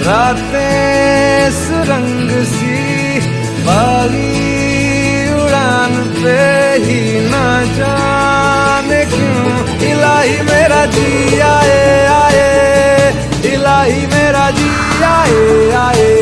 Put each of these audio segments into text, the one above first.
रातें सुरंग सी बागी उड़ान पे ही ना जाने क्यों इलाही मेरा जी आए आए, इलाही मेरा जी आए आए।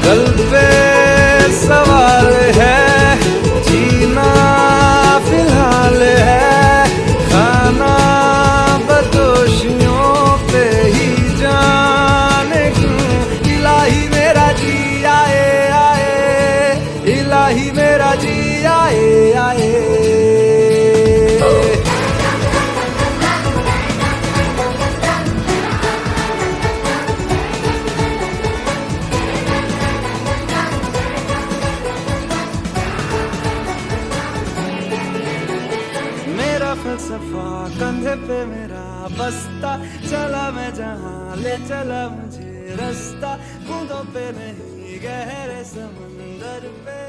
दिल पे सवाल है, जीना फिलहाल है, खाना बदोशियों पे ही जाने क्यों इलाही मेरा जी आए आए, इलाही मेरा जी आए आए। फलसफा कंधे पे मेरा बस्ता, चला मैं जहाँ ले चला मुझे रास्ता, बूंदों पे नहीं गहरे समंदर पे।